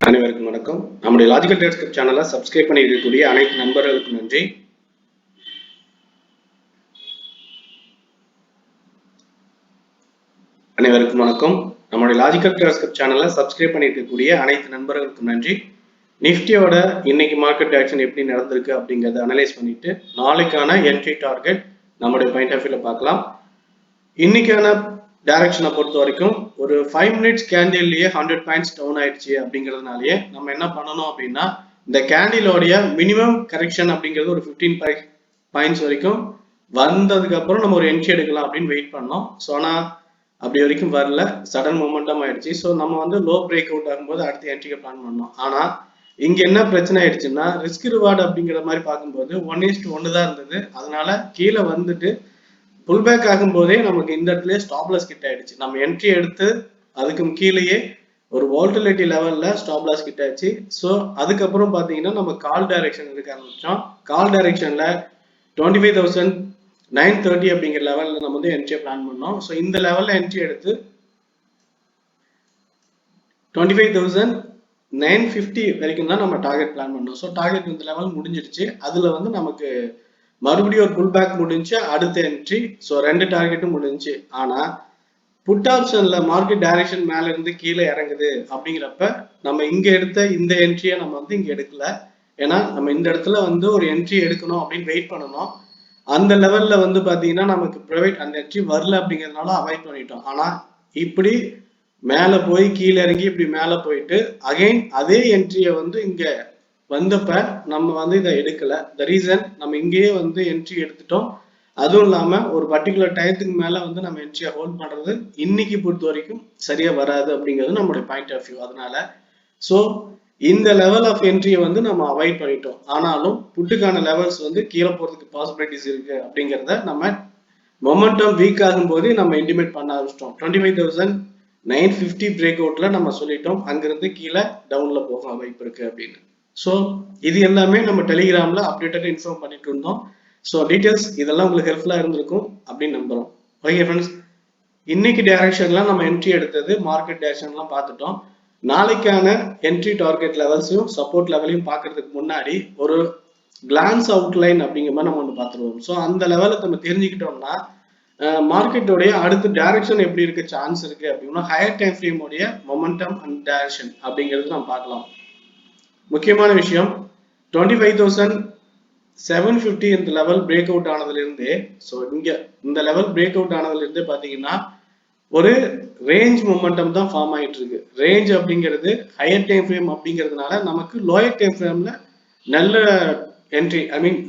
அனைவருக்கும் வணக்கம். நம்முடைய லாஜிக்கல் ட்ரேட் ஸ்கிரிப்ட் சேனலை சப்ஸ்கிரைப் பண்ணி இருக்கக்கூடிய அனைத்து நண்பர்களுக்கும் நன்றி. அனைவருக்கும் வணக்கம். நம்முடைய லாஜிக்கல் ட்ரேட் ஸ்கிரிப்ட் சேனலை சப்ஸ்கிரைப் பண்ணி இருக்கக்கூடிய அனைத்து நண்பர்களுக்கும் நன்றி. நிஃப்டியோட இன்னைக்கு மார்க்கெட் ஆக்ஷன் எப்படி நடந்திருக்கு அப்படிங்கறத அனலைஸ் பண்ணிட்டு நாளைக்கான என்ட்ரி டார்கெட் நம்முடைய பாயிண்ட் ஆஃப் வியூல பார்க்கலாம். இன்னைக்கான டைரக்ஷனை பொறுத்த வரைக்கும் ஒரு 5 மினிட்ஸ் கேண்டில்லையே 100 பாயிண்ட்ஸ் டவுன் ஆயிடுச்சு அப்படிங்கிறதுனாலயே நம்ம என்ன பண்ணணும் அப்படின்னா இந்த கேண்டிலோடைய மினிமம் கரெக்ஷன் அப்படிங்கிறது ஒரு 15 பாயிண்ட்ஸ் வரைக்கும் வந்ததுக்கு அப்புறம் நம்ம ஒரு என்ட்ரி எடுக்கலாம் அப்படின்னு வெயிட் பண்ணோம். ஸோ ஆனால் அப்படி வரைக்கும் வரல, சடன் மொமெண்டம் ஆயிடுச்சு. ஸோ நம்ம வந்து லோ பிரேக் அவுட் ஆகும்போது அடுத்த என்ட்ரிக்கு பிளான் பண்ணோம். ஆனா இங்க என்ன பிரச்சனை ஆயிடுச்சுன்னா ரிஸ்க் ரிவார்டு அப்படிங்கிற மாதிரி பார்க்கும்போது 1:1 தான் இருந்தது. அதனால கீழே வந்துட்டு புல் பேக் ஆகும்போதே நமக்கு இந்த இடத்துல ஸ்டாப் லாஸ் கிட்ட ஆயிடுச்சு. நம்ம என்ட்ரி எடுத்து அதுக்கும் கீழேயே ஒரு வால்டிலிட்டி லெவல்ல ஸ்டாப் லாஸ் கிட்ட ஆயிடுச்சு. ஸோ அதுக்கப்புறம் பாத்தீங்கன்னா நம்ம கால் டைரக்ஷன் எடுக்க ஆரம்பிச்சோம். கால் டைரக்ஷன்ல 25,930 அப்படிங்கிற லெவல்ல நம்ம வந்து என்ட்ரியை பிளான் பண்ணோம். ஸோ இந்த லெவல்ல என்ட்ரி எடுத்து 25,950 வரைக்கும் தான் நம்ம டார்கெட் பிளான் பண்ணோம். ஸோ டார்கெட் இந்த லெவல் முடிஞ்சிருச்சு. அதுல வந்து நமக்கு மறுபடியும் ஒரு புல் பேக் முடிஞ்சு அடுத்த என்ட்ரி. ஸோ 2 டார்கெட்டும் முடிஞ்சு. ஆனா புட் ஆப்ஷன்ல மார்க்கெட் டைரக்ஷன் மேல இருந்து கீழே இறங்குது அப்படிங்கிறப்ப நம்ம இங்க எடுத்த இந்த என்ட்ரியை நம்ம வந்து இங்க எடுக்கல. ஏன்னா நம்ம இந்த இடத்துல வந்து ஒரு என்ட்ரி எடுக்கணும் அப்படின்னு வெயிட் பண்ணணும். அந்த லெவல்ல வந்து பாத்தீங்கன்னா நமக்கு ப்ரைவேட் அந்த என்ட்ரி வரல அப்படிங்கிறதுனால அவாய்ட் பண்ணிட்டோம். ஆனா இப்படி மேல போய் கீழே இறங்கி இப்படி மேல போயிட்டு அகைன் அதே என்ட்ரியை வந்து இங்க வந்தப்ப நம்ம வந்து இதை எடுக்கல. த ரீசன் நம்ம இங்கேயே வந்து என்ட்ரி எடுத்துட்டோம். அதுவும் இல்லாம ஒரு பர்டிகுலர் டயத்துக்கு மேல வந்து நம்ம என்ட்ரியை ஹோல்ட் பண்றது இன்னைக்கு பொறுத்த வரைக்கும் சரியா வராது அப்படிங்கிறது நம்மளுடைய பாயிண்ட் ஆஃப் வியூ. அதனால ஸோ இந்த லெவல் ஆஃப் என்ட்ரியை வந்து நம்ம அவாய்ட் பண்ணிட்டோம். ஆனாலும் புட்டுக்கான லெவல்ஸ் வந்து கீழே போறதுக்கு பாசிபிலிட்டிஸ் இருக்கு அப்படிங்கிறத நம்ம மொமெண்டம் வீக் ஆகும் போது நம்ம இன்டிமேட் பண்ண ஆரம்பிச்சிட்டோம். 25,950 பிரேக் அவுட்ல நம்ம சொல்லிட்டோம் அங்கிருந்து கீழே டவுன்ல போக வாய்ப்பு இருக்கு அப்படின்னு. ஸோ இது எல்லாமே நம்ம டெலிகிராம்ல அப்டேட்டட் இன்ஃபார்ம் பண்ணிட்டு இருந்தோம். ஸோ டீடைல்ஸ் இதெல்லாம் உங்களுக்கு ஹெல்ப்ஃபுல்லா இருந்திருக்கும் அப்படின்னு நம்புறோம். ஓகே ஃப்ரெண்ட்ஸ், இன்னைக்கு டைரக்ஷன்லாம் நம்ம என்ட்ரி எடுத்தது மார்க்கெட் டைரக்ஷன்லாம் பார்த்துட்டோம். நாளைக்கான என்ட்ரி டார்கெட் லெவல்ஸையும் சப்போர்ட் லெவலையும் பார்க்கறதுக்கு முன்னாடி ஒரு கிளான்ஸ் அவுட்லைன் அப்படிங்கிற மாதிரி நம்ம ஒன்று பார்த்துருவோம். ஸோ அந்த லெவலை நம்ம தெரிஞ்சுக்கிட்டோம்னா மார்க்கெட்டோடைய அடுத்த டைரக்ஷன் எப்படி இருக்க சான்ஸ் இருக்கு அப்படின்னா ஹையர் டைம் ஃப்ரேம் உடைய மொமெண்டம் அண்ட் டைரக்ஷன் அப்படிங்கிறது நம்ம பார்க்கலாம். முக்கியமான விஷயம் 25,750 இந்த லெவல் பிரேக் அவுட் ஆனதுல இருந்தே, ஸோ இங்க இந்த லெவல் பிரேக் அவுட் ஆனதுல இருந்தே பாத்தீங்கன்னா ஒரு ரேஞ்ச் மொமெண்டம் தான் ஃபார்ம் ஆயிட்டு இருக்கு. ரேஞ்ச் அப்படிங்கிறது ஹையர் டைம் ஃப்ரேம் அப்படிங்கிறதுனால நமக்கு லோயர் டைம் ஃப்ரேம்ல நல்ல என்ட்ரி, ஐ மீன்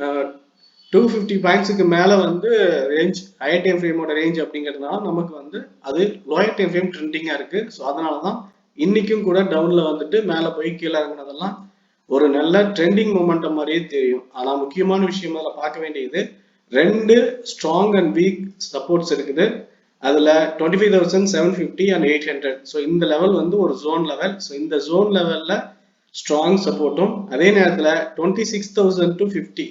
250 பாயிண்ட்ஸுக்கு மேல வந்து ரேஞ்ச் ஹையர் டைம் ஃப்ரேமோட ரேஞ்ச் அப்படிங்கிறதுனால நமக்கு வந்து அது லோயர் டைம் ஃப்ரேம் ட்ரெண்டிங்கா இருக்கு. ஸோ அதனாலதான் இன்னைக்கும் கூட டவுன்ல வந்துட்டு மேல போய் கீழே இறங்குனதெல்லாம் ஒரு நல்ல ட்ரெண்டிங் மொமெண்டம் மாதிரியே தெரியும். ஆனா முக்கியமான விஷயம் அதில் பார்க்க வேண்டியது 2 ஸ்ட்ராங் அண்ட் வீக் சப்போர்ட்ஸ் இருக்குது. அதுல 25,750 and 800. ஸோ இந்த லெவல் வந்து ஒரு ஜோன் லெவல். ஸோ இந்த ஜோன் லெவல்ல ஸ்ட்ராங் சப்போர்ட்டும் அதே நேரத்துல 26,000 to 50.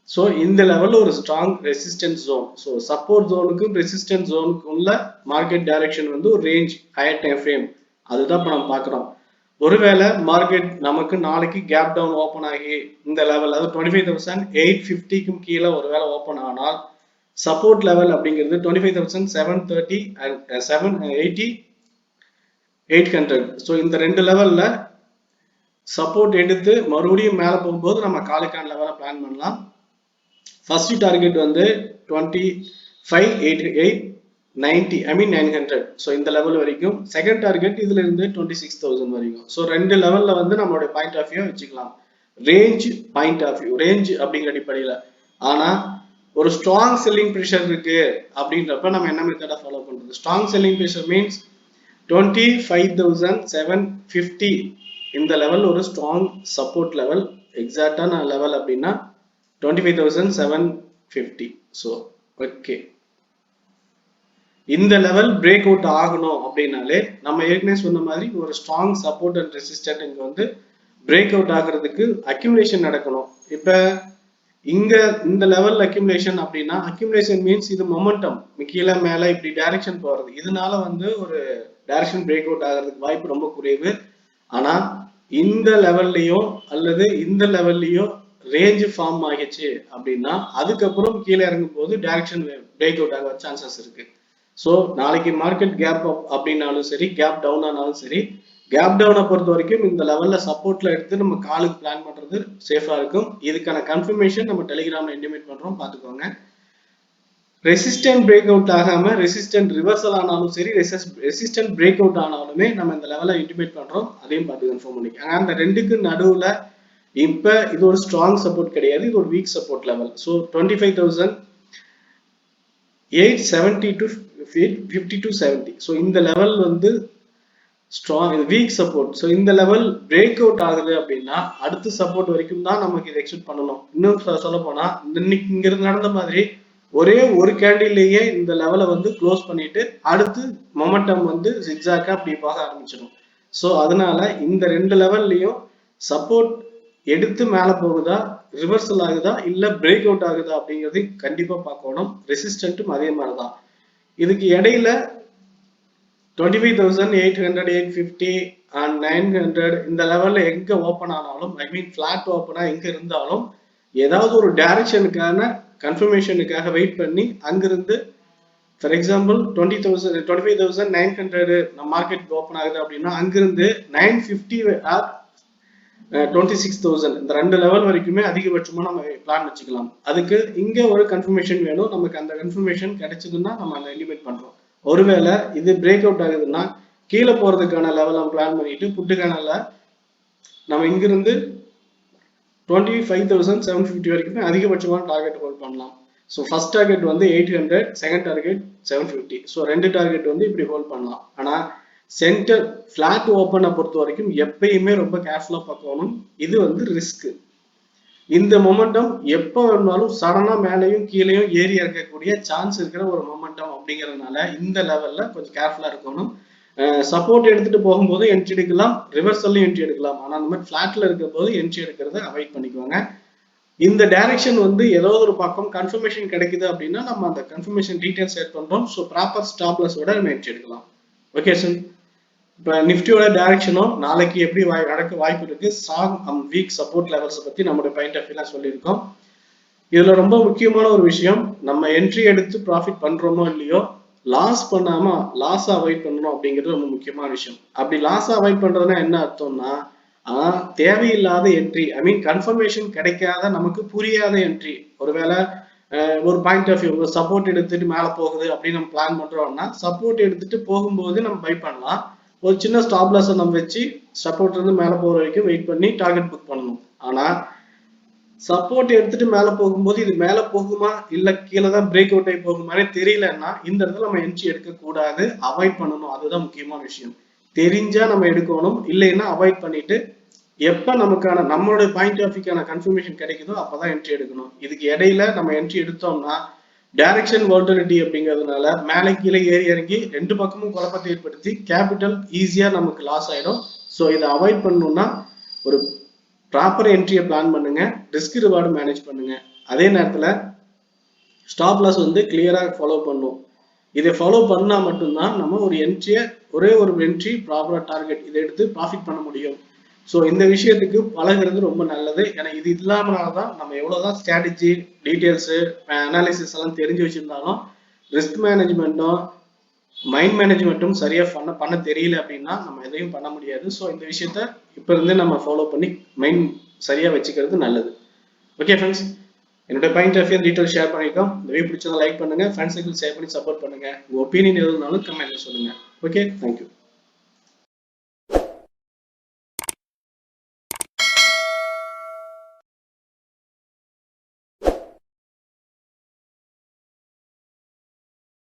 ஸோ இந்த லெவல் ஒரு strong resistance zone. So support ஜோனுக்கும் ரெசிஸ்டன்ஸ் ஜோனுக்கும் உள்ள மார்க்கெட் டைரக்ஷன் வந்து ஒரு ரேஞ்ச் ஹையர் டைம் ஃப்ரேம் அதுதான் இப்போ நம்ம பார்க்குறோம். ஒருவேளை மார்க்கெட் நமக்கு நாளைக்கு கேப் டவுன் ஓப்பன் ஆகி இந்த லெவல் அதாவது 25,850க்கும் கீழே ஒருவேளை ஓப்பன் ஆனால் சப்போர்ட் லெவல் அப்படிங்கிறது 25,730 and 780 800. ஸோ இந்த 2 லெவல்ல சப்போர்ட் எடுத்து மறுபடியும் மேலே போகும்போது நம்ம காலுக்கான லெவலை பிளான் பண்ணலாம். ஃபர்ஸ்ட் டார்கெட் வந்து 25,890, ஐ மீன் 900. ஸோ இந்த லெவல் வரைக்கும். செகண்ட் டார்கெட் இதுல இருந்து 26,000 வரைக்கும். ஸோ 2 லெவல்ல வந்து நம்மளுடைய பாயிண்ட் ஆஃப் வியூ வச்சுக்கலாம். Range point of view, range அப்படிங்கிற அடிப்படையில. ஆனா ஒரு ஸ்ட்ராங் செல்லிங் ப்ரெஷர் இருக்கு அப்படின்றப்ப நம்ம என்ன மெத்தடா ஃபாலோ பண்றது? ஸ்ட்ராங் செல்லிங் ப்ரெஷர் மீன்ஸ் 25,750 இந்த லெவல் ஒரு ஸ்ட்ராங் சப்போர்ட் லெவல். எக்ஸாக்டான லெவல் அப்படின்னா 25,750. ஸோ ஓகே, இந்த லெவல் பிரேக் அவுட் ஆகணும் அப்படின்னாலே நம்ம ஏற்கனவே சொன்ன மாதிரி ஒரு ஸ்ட்ராங் சப்போர்ட் அண்ட் ரெசிஸ்டன்ட் இங்க வந்து பிரேக் அவுட் ஆகிறதுக்கு அக்யூமுலேஷன் நடக்கணும். இப்ப இங்க இந்த லெவல் அக்யூமுலேஷன் அப்படின்னா அக்யூமுலேஷன் மீன்ஸ் இது மொமெண்டம் கீழே மேல இப்படி டைரக்ஷன் போறது. இதனால வந்து ஒரு டைரக்ஷன் பிரேக் அவுட் ஆகிறதுக்கு வாய்ப்பு ரொம்ப குறைவு. ஆனா இந்த லெவல்லையோ அல்லது இந்த லெவல்லையோ ரேஞ்ச் ஃபார்ம் ஆகிடுச்சு அப்படின்னா அதுக்கப்புறம் கீழே இறங்கும் போது டைரக்ஷன் பிரேக் அவுட் ஆக சான்சஸ் இருக்கு. ஸோ நாளைக்கு மார்க்கெட் கேப் அப் அப்படின்னாலும் சரி, கேப் டவுன் ஆனாலும் சரி, கேப் டவுனை பொறுத்த வரைக்கும் இந்த லெவல்ல சப்போர்ட்ல எடுத்து நம்ம காலுக்கு பிளான் பண்றது சேஃபா இருக்கும். இதுக்கான கன்ஃபர்மேஷன் நம்ம டெலிகிராம்ல இன்டிமேட் பண்றோம், பார்த்துக்கோங்க. ரெசிஸ்டன்ட் பிரேக் அவுட் ஆகாம ரெசிஸ்டன்ட் ரிவர்சல் ஆனாலும் சரி, ரெசிஸ்டன்ட் பிரேக் அவுட் ஆனாலுமே நம்ம இந்த லெவலை இன்டிமேட் பண்றோம், அதையும் பார்த்து கன்ஃபார்ம் பண்ணிக்கோங்க. அந்த ரெண்டுக்கு நடுவுல இப்ப இது ஒரு ஸ்ட்ராங் சப்போர்ட் கிடையாது, இது ஒரு week support level. So 25,870 to 5270. So இந்த லெவல் வந்து ஸ்ட்ராங், வீக் சப்போர்ட். ஸோ இந்த லெவல் பிரேக் அவுட் ஆகுது அப்படின்னா அடுத்த சப்போர்ட் வரைக்கும் தான் நமக்கு இதை எக்ஸ்பெக்ட் பண்ணணும். இன்னும் சொல்ல போனா இன்னைக்கு இங்க இருந்து நடந்த மாதிரி ஒரே ஒரு கேண்டில்லையே இந்த லெவலை வந்து க்ளோஸ் பண்ணிட்டு அடுத்து மொமெண்டம் வந்து ஜிக்ஸாக்கா அப்படி போக ஆரம்பிச்சிடும். ஸோ அதனால இந்த ரெண்டு லெவல்லையும் சப்போர்ட் எடுத்து மேல போகுதா, ரிவர்சல் ஆகுதா, இல்ல பிரேக் அவுட் ஆகுதா அப்படிங்கிறது கண்டிப்பா பார்க்கணும். ரெசிஸ்டன்ட்டும் அதே மாதிரிதான். இதுக்கு இடையில 25,800, 850 and 900 இந்த லெவல்ல எங்க ஓப்பன் ஆனாலும், ஐ மீன் பிளாட் ஓப்பனா எங்க இருந்தாலும் ஏதாவது ஒரு டைரக்ஷனுக்கான கன்ஃபர்மேஷனுக்காக வெயிட் பண்ணி அங்கிருந்து ஃபார் எக்ஸாம்பிள் 25,900 மார்க்கெட் ஓப்பன் ஆகுது அப்படின்னா அங்கிருந்து 950 ஆர் 26,000 இந்த ரெண்டு லெவல் வரைக்குமே அதிகபட்சமா நம்ம பிளான் வச்சுக்கலாம். அதுக்கு இங்க ஒரு கன்ஃபர்மேஷன் வேணும். நமக்கு அந்த கன்ஃபர்மேஷன் கிடைச்சதுன்னா நம்ம அதை எலிமினேட் பண்றோம். ஒருவேளை இது பிரேக் அவுட் ஆகுதுன்னா கீழே போறதுக்கான லெவல் நம்ம பிளான் பண்ணிட்டு புட்டுக்கான நம்ம இங்கிருந்து 25,750 வரைக்குமே அதிகபட்சமான டார்கெட் ஹோல்ட் பண்ணலாம். ஸோ ஃபர்ஸ்ட் டார்கெட் வந்து 800, செகண்ட் டார்கெட் 750. ஸோ ரெண்டு டார்கெட் வந்து இப்படி ஹோல்ட் பண்ணலாம். ஆனா சென்டர் பிளாட் ஓப்பனை பொறுத்த வரைக்கும் எப்பயுமே ரொம்ப கேர்ஃபுல்லா பார்க்கணும். இது வந்து ரிஸ்க். இந்த மொமெண்டம் எப்போ வேணாலும் சடனா மேலேயும் கீழேயும் ஏறி இறக்கக்கூடிய சான்ஸ் இருக்கிற ஒரு மொமெண்டம் அப்படிங்கறதுனால இந்த லெவல்ல கொஞ்சம் கேர்ஃபுல்லா இருக்கணும். சப்போர்ட் எடுத்துட்டு போகும்போது என்ட்ரி எடுக்கலாம், ரிவர்சல்லையும் என்ட்ரி எடுக்கலாம். ஆனா அந்த மாதிரி பிளாட்ல இருக்கிற போது என்ட்ரி எடுக்கிறத அவாய்ட் பண்ணிக்குவாங்க. இந்த டைரக்ஷன் வந்து ஏதோ ஒரு பக்கம் கன்ஃபர்மேஷன் கிடைக்குது அப்படின்னா நம்ம அந்த கன்ஃபர்மேஷன் டீடைல்ஸ் செட் பண்றோம். ஸோ ப்ராப்பர் ஸ்டாப்லஸோட நம்ம என்ட்ரி எடுக்கலாம். Okay sir. இப்போ நிஃப்டியோட டைரக்ஷனும் நாளைக்கு எப்படி நடக்க வாய்ப்பு இருக்கு, strong and week support levels பத்தி நம்மளுடைய பாயிண்ட் ஆஃப் வியூல சொல்லியிருக்கோம். இதுல ரொம்ப முக்கியமான ஒரு விஷயம், நம்ம என்ட்ரி எடுத்து ப்ராஃபிட் பண்றோமோ இல்லையோ லாஸ் பண்ணாம லாஸ் அவாய்ட் பண்ணணும் அப்படிங்கிறது ரொம்ப முக்கியமான விஷயம். அப்படி லாஸ் அவாய்ட் பண்றதுன்னா என்ன அர்த்தம்னா தேவையில்லாத என்ட்ரி, ஐ மீன் கன்ஃபர்மேஷன் கிடைக்காத நமக்கு புரியாத என்ட்ரி. ஒருவேளை ஒரு பாயிண்ட் ஆஃப் வியூ சப்போர்ட் எடுத்துட்டு மேல போகுது அப்படின்னு நம்ம பிளான் பண்றோம்னா சப்போர்ட் எடுத்துட்டு போகும்போது நம்ம பை பண்ணலாம். ஒரு சின்ன ஸ்டாப் லாஸ் நம்ம வச்சு சப்போர்ட் இருந்து மேல போற வரைக்கும் வெயிட் பண்ணி டார்கெட் புக் பண்ணணும். ஆனா சப்போர்ட் எடுத்துட்டு மேல போகும்போது இது மேல போகுமா இல்ல கீழே தான் பிரேக் அவுட் ஆகி போகுமானே தெரியலன்னா இந்த இடத்துல நம்ம என்ட்ரி எடுக்க கூடாது, அவாய்ட் பண்ணணும். அதுதான் முக்கியமான விஷயம். தெரிஞ்சா நம்ம எடுக்கணும், இல்லைன்னா அவாய்ட் பண்ணிட்டு எப்ப நமக்கான நம்மளுடைய பாயிண்ட் ஆஃப் வியூக்கான கன்ஃபர்மேஷன் கிடைக்குதோ அப்பதான் என்ட்ரி எடுக்கணும். இதுக்கு இடையில நம்ம என்ட்ரி எடுத்தோம்னா டைரக்ஷன் வால்டிலிட்டி அப்படிங்கிறதுனால மேலே கீழே ஏறி இறங்கி ரெண்டு பக்கமும் குழப்பத்தை ஏற்படுத்தி கேபிட்டல் ஈஸியா நமக்கு லாஸ் ஆயிடும். ஸோ இதை அவாய்ட் பண்ணணும்னா ஒரு ப்ராப்பர் என்ட்ரியை பிளான் பண்ணுங்க, ரிஸ்க் ரிவார்டு மேனேஜ் பண்ணுங்க. அதே நேரத்துல ஸ்டாப் லாஸ் வந்து கிளியரா ஃபாலோ பண்ணும். இதை ஃபாலோ பண்ணா மட்டும்தான் நம்ம ஒரு என்ட்ரியை ஒரே ஒரு என்ட்ரி ப்ராப்பரா டார்கெட் இதை எடுத்து ப்ராஃபிட் பண்ண முடியும். ஸோ இந்த விஷயத்துக்கு பழகிறது ரொம்ப நல்லது. ஏன்னா இது இல்லாமனால்தான் நம்ம எவ்வளவுதான் ஸ்ட்ராட்டஜி டீடைல்ஸ் அனாலிசிஸ் எல்லாம் தெரிஞ்சு வச்சிருந்தாலும் ரிஸ்க் மேனேஜ்மெண்ட்டும் மைண்ட் மேனேஜ்மெண்ட்டும் சரியா பண்ண தெரியல அப்படின்னா நம்ம எதையும் பண்ண முடியாது. ஸோ இந்த விஷயத்த இப்ப இருந்தே நம்ம ஃபாலோ பண்ணி மைண்ட் சரியா வச்சுக்கிறது நல்லது. ஓகே ஃப்ரெண்ட்ஸ், என்னோட point of view detail share பண்ணிருக்கோம். இந்த வீடியோ பிடிச்சதை லைக் பண்ணுங்க, ஃப்ரெண்ட்ஸுக்கு ஷேர் பண்ணி சப்போர்ட் பண்ணுங்க. உங்க ஒப்பீனியன் எதுனாலும் கமெண்ட்ல சொல்லுங்க. Okay, thank you.